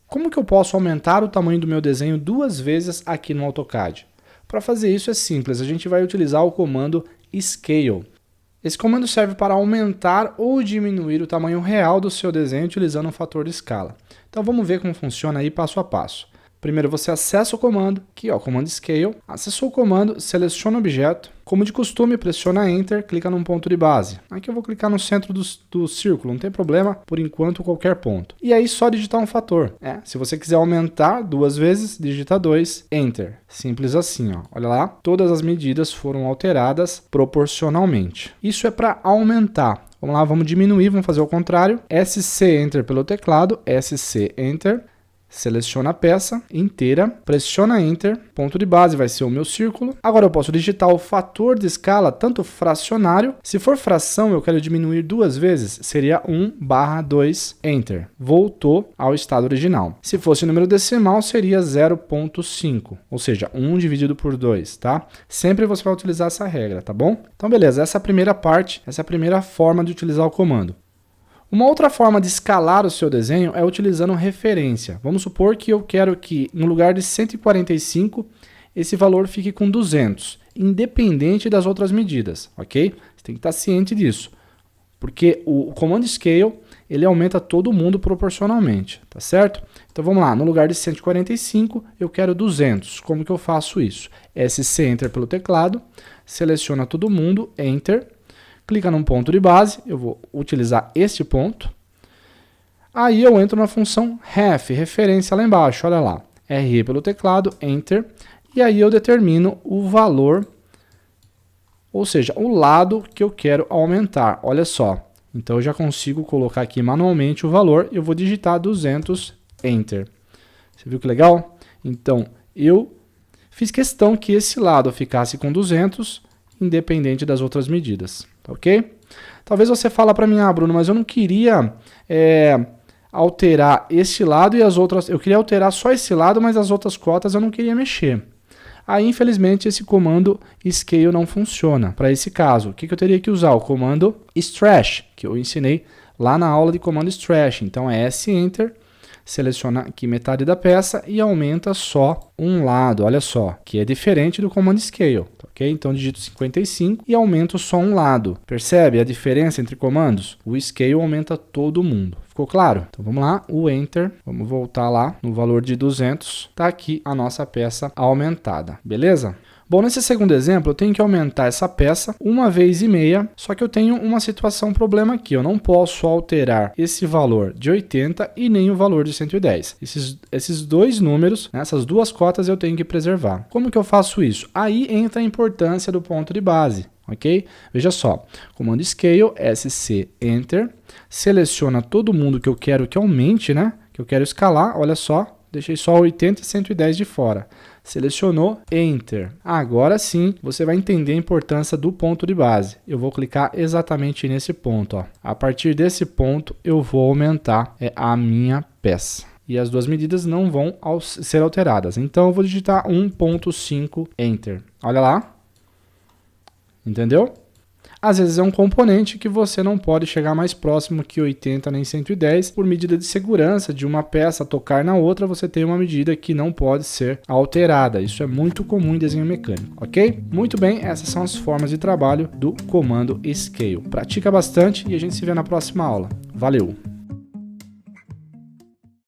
Como que eu posso aumentar o tamanho do meu desenho 2 vezes aqui no AutoCAD? Para fazer isso é simples, a gente vai utilizar o comando Scale. Esse comando serve para aumentar ou diminuir o tamanho real do seu desenho utilizando um fator de escala. Então vamos ver como funciona aí passo a passo. Primeiro você acessa o comando, aqui ó, comando Scale, acessou o comando, seleciona o objeto, como de costume pressiona Enter, clica num ponto de base. Aqui eu vou clicar no centro do círculo, não tem problema, por enquanto qualquer ponto. E aí só digitar um fator. Se você quiser aumentar 2 vezes, digita 2, Enter. Simples assim, ó. Olha lá, todas as medidas foram alteradas proporcionalmente. Isso é para aumentar. Vamos lá, vamos diminuir, vamos fazer o contrário. SC Enter pelo teclado, SC Enter. Seleciona a peça inteira, pressiona Enter, ponto de base vai ser o meu círculo. Agora eu posso digitar o fator de escala, tanto fracionário, se for fração eu quero diminuir 2 vezes, seria 1/2, Enter. Voltou ao estado original. Se fosse número decimal seria 0,5, ou seja, 1 dividido por 2, tá? Sempre você vai utilizar essa regra, tá bom? Então beleza, essa é a primeira parte, essa é a primeira forma de utilizar o comando. Uma outra forma de escalar o seu desenho é utilizando referência. Vamos supor que eu quero que, no lugar de 145, esse valor fique com 200, independente das outras medidas, ok? Você tem que estar ciente disso, porque o comando Scale, ele aumenta todo mundo proporcionalmente, tá certo? Então vamos lá, no lugar de 145, eu quero 200. Como que eu faço isso? SC Enter pelo teclado, seleciona todo mundo, Enter. Clica num ponto de base, eu vou utilizar este ponto. Aí eu entro na função ref, referência lá embaixo, olha lá. RE pelo teclado, Enter. E aí eu determino o valor, ou seja, o lado que eu quero aumentar. Olha só. Então eu já consigo colocar aqui manualmente o valor. Eu vou digitar 200, Enter. Você viu que legal? Então eu fiz questão que esse lado ficasse com 200, independente das outras medidas. Ok? Talvez você fale para mim, Bruno, mas eu não queria alterar este lado e as outras, eu queria alterar só esse lado, mas as outras cotas eu não queria mexer. Aí, infelizmente, esse comando Scale não funciona. Para esse caso, o que eu teria que usar? O comando Stretch, que eu ensinei lá na aula de comando Stretch. Então é S Enter, seleciona aqui metade da peça e aumenta só um lado, olha só, que é diferente do comando Scale, ok? Então digito 55 e aumento só um lado. Percebe a diferença entre comandos? O Scale aumenta todo mundo. Ficou claro? Então vamos lá, o Enter, vamos voltar lá no valor de 200, tá aqui a nossa peça aumentada, beleza? Bom, nesse segundo exemplo, eu tenho que aumentar essa peça 1,5 vezes, só que eu tenho uma situação, um problema aqui. Eu não posso alterar esse valor de 80 e nem o valor de 110. Esses dois números, essas duas cotas eu tenho que preservar. Como que eu faço isso? Aí entra a importância do ponto de base, ok? Veja só, comando Scale, SC, Enter, seleciona todo mundo que eu quero que aumente, né? Que eu quero escalar, olha só, deixei só 80 e 110 de fora. Selecionou, Enter. Agora sim, você vai entender a importância do ponto de base. Eu vou clicar exatamente nesse ponto. Ó. A partir desse ponto, eu vou aumentar a minha peça. E as duas medidas não vão ser alteradas. Então, eu vou digitar 1,5, Enter. Olha lá. Entendeu? Às vezes é um componente que você não pode chegar mais próximo que 80 nem 110. Por medida de segurança de uma peça tocar na outra, você tem uma medida que não pode ser alterada. Isso é muito comum em desenho mecânico, ok? Muito bem, essas são as formas de trabalho do comando Scale. Pratica bastante e a gente se vê na próxima aula. Valeu!